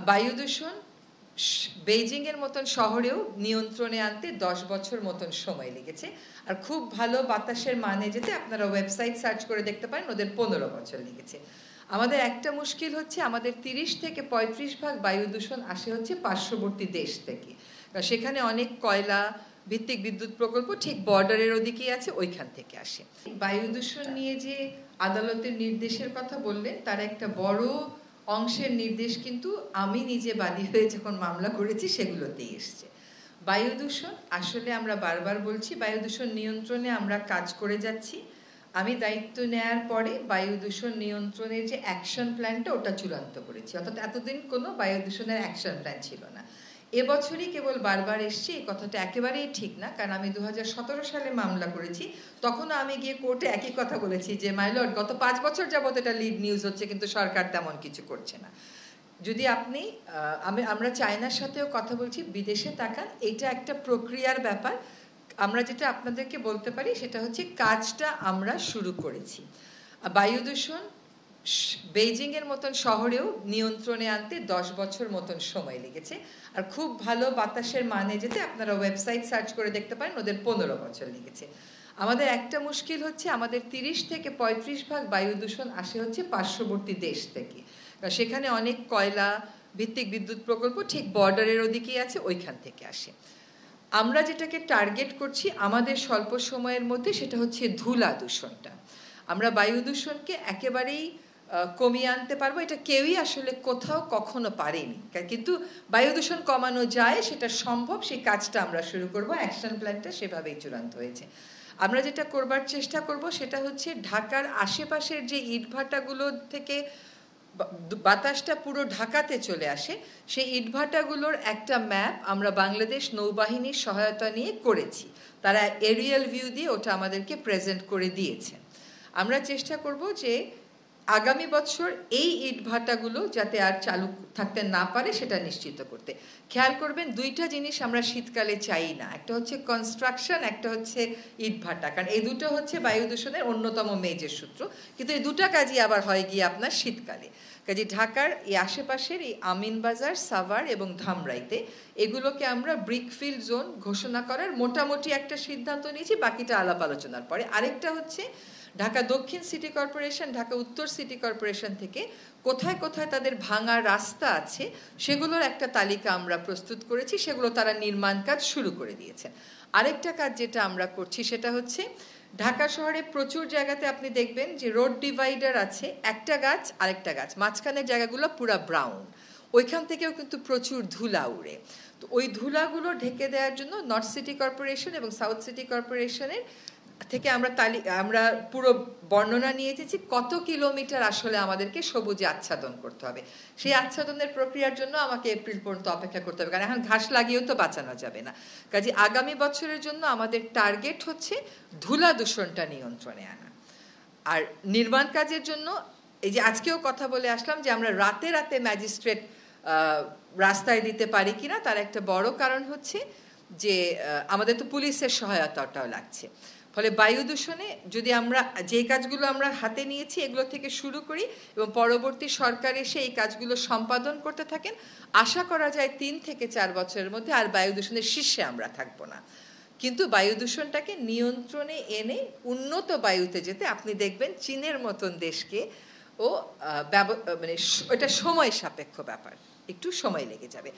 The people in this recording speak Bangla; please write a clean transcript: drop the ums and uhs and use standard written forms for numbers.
বায়ু দূষণ বেইজিং এর মতন শহরেও নিয়ন্ত্রণে আনতে 10 বছর মতন সময় লেগেছে। আর খুব ভালো বাতাসের মানে যেতে আপনারা ওয়েবসাইট সার্চ করে দেখতে পারেন, ওদের 15 বছর লেগেছে। আমাদের একটা মুশকিল হচ্ছে, আমাদের 30 থেকে 35% বায়ু দূষণ আসে হচ্ছে পার্শ্ববর্তী দেশ থেকে। সেখানে অনেক কয়লা ভিত্তিক বিদ্যুৎ প্রকল্প ঠিক বর্ডারের ওদিকেই আছে, ওইখান থেকে আসে। বায়ু দূষণ নিয়ে যে আদালতের নির্দেশের কথা বললেন, তার একটা বড় অংশের নির্দেশ কিন্তু আমি নিজে বাদী হয়ে যখন মামলা করেছি সেগুলোতেই এসছে। বায়ু দূষণ আসলে আমরা বারবার বলছি, বায়ু দূষণ নিয়ন্ত্রণে আমরা কাজ করে যাচ্ছি। আমি দায়িত্ব নেয়ার পরে বায়ু দূষণ নিয়ন্ত্রণের যে অ্যাকশন প্ল্যানটা ওটা চূড়ান্ত করেছি, অর্থাৎ এতদিন কোনো বায়ু দূষণের অ্যাকশন প্ল্যান ছিল না। এবছরই কেবল বারবার এসছে, এই কথাটা একেবারেই ঠিক না। কারণ আমি 2017 সালে মামলা করেছি, তখনও আমি গিয়ে কোর্টে একই কথা বলেছি যে মাই লর্ড, গত 5 বছর যাবত এটা লিড নিউজ হচ্ছে, কিন্তু সরকার তেমন কিছু করছে না। যদি আপনি আমরা চায়নার সাথেও কথা বলছি, বিদেশে তাকান, এটা একটা প্রক্রিয়ার ব্যাপার। আমরা যেটা আপনাদেরকে বলতে পারি সেটা হচ্ছে কাজটা আমরা শুরু করেছি। বায়ু দূষণ বেইজিং এর মতন শহরেও নিয়ন্ত্রণে আনতে 10 বছর মতন সময় লেগেছে। আর খুব ভালো বাতাসের মানে যেতে আপনারা ওয়েবসাইট সার্চ করে দেখতে পারেন, ওদের 15 বছর লেগেছে। আমাদের একটা মুশকিল হচ্ছে, আমাদের 30 থেকে 35% বায়ু দূষণ আসে হচ্ছে পার্শ্ববর্তী দেশ থেকে। সেখানে অনেক কয়লা ভিত্তিক বিদ্যুৎ প্রকল্প ঠিক বর্ডারের ওদিকেই আছে, ওইখান থেকে আসে। আমরা যেটাকে টার্গেট করছি আমাদের স্বল্প সময়ের মধ্যে, সেটা হচ্ছে ধুলা দূষণটা। আমরা বায়ু দূষণকে একেবারেই কমিয়ে আনতে পারবো, এটা কেউই আসলে কোথাও কখনো পারেনি, কিন্তু বায়ু দূষণ কমানো যায়, সেটা সম্ভব। সেই কাজটা আমরা শুরু করব, অ্যাকশন প্ল্যানটা সেভাবেই চূড়ান্ত হয়েছে। আমরা যেটা করবার চেষ্টা করব সেটা হচ্ছে ঢাকার আশেপাশের যে ইটভাটাগুলো থেকে বাতাসটা পুরো ঢাকাতে চলে আসে, সেই ইটভাটাগুলোর একটা ম্যাপ আমরা বাংলাদেশ নৌবাহিনীর সহায়তা নিয়ে করেছি। তারা এরিয়াল ভিউ দিয়ে ওটা আমাদেরকে প্রেজেন্ট করে দিয়েছেন। আমরা চেষ্টা করব যে আগামী বছর এই ইটভাটাগুলো যাতে আর চালু থাকতে না পারে সেটা নিশ্চিত করতে। খেয়াল করবেন, দুইটা জিনিস আমরা শীতকালে চাই না, একটা হচ্ছে কনস্ট্রাকশন, একটা হচ্ছে ইটভাটা। কারণ এই দুটো হচ্ছে বায়ু দূষণের অন্যতম মেজর সূত্র, কিন্তু এই দুটা কাজই আবার হয় গিয়ে আপনার শীতকালে। কাজে ঢাকার এই আশেপাশের এই আমিনবাজার, সাভার এবং ধামরাইতে এগুলোকে আমরা ব্রিকফিল্ড জোন ঘোষণা করার মোটামুটি একটা সিদ্ধান্ত নিয়েছি, বাকিটা আলাপ আলোচনার পরে। আরেকটা হচ্ছে ঢাকা দক্ষিণ সিটি কর্পোরেশন, ঢাকা উত্তর সিটি কর্পোরেশন থেকে কোথায় কোথায় তাদের ভাঙা রাস্তা আছে সেগুলোর একটা তালিকা আমরা প্রস্তুত করেছি, সেগুলো তারা নির্মাণ কাজ শুরু করে দিয়েছেন। আরেকটা কাজ যেটা আমরা করছি সেটা হচ্ছে, ঢাকা শহরে প্রচুর জায়গাতে আপনি দেখবেন যে রোড ডিভাইডার আছে, একটা গাছ আরেকটা গাছ, মাঝখানের জায়গাগুলো পুরা ব্রাউন, ওইখান থেকেও কিন্তু প্রচুর ধুলা উড়ে। তো ওই ধুলাগুলো ঢেকে দেওয়ার জন্য নর্থ সিটি কর্পোরেশন এবং সাউথ সিটি কর্পোরেশনের থেকে আমরা পুরো বর্ণনা নিয়ে এসেছি কত কিলোমিটার আসলে আমাদেরকে সবুজে আচ্ছাদন করতে হবে। সেই আচ্ছাদনের প্রক্রিয়ার জন্য আমাকে এপ্রিল পর্যন্ত অপেক্ষা করতে হবে, কারণ এখন ঘাস লাগিয়েও তো বাঁচানো যাবে না। কাজে আগামী বছরের জন্য আমাদের টার্গেট হচ্ছে ধুলা দূষণটা নিয়ন্ত্রণে আনা। আর নির্মাণ কাজের জন্য এই যে আজকেও কথা বলে আসলাম যে আমরা রাতে রাতে ম্যাজিস্ট্রেট রাস্তায় দিতে পারি কিনা, তার একটা বড় কারণ হচ্ছে যে আমাদের তো পুলিশের সহায়তাটাও লাগছে। ফলে বায়ু দূষণে যদি আমরা যে কাজগুলো আমরা হাতে নিয়েছি এগুলো থেকে শুরু করি এবং পরবর্তী সরকার এসে এই কাজগুলো সম্পাদন করতে থাকেন, আশা করা যায় 3 থেকে 4 বছরের মধ্যে আর বায়ু দূষণের শীর্ষে আমরা থাকবো না। কিন্তু বায়ু দূষণটাকে নিয়ন্ত্রণে এনে উন্নত বায়ুতে যেতে আপনি দেখবেন চীনের মতন দেশকে ও মানে এটা সময় সাপেক্ষ ব্যাপার, একটু সময় লেগে যাবে।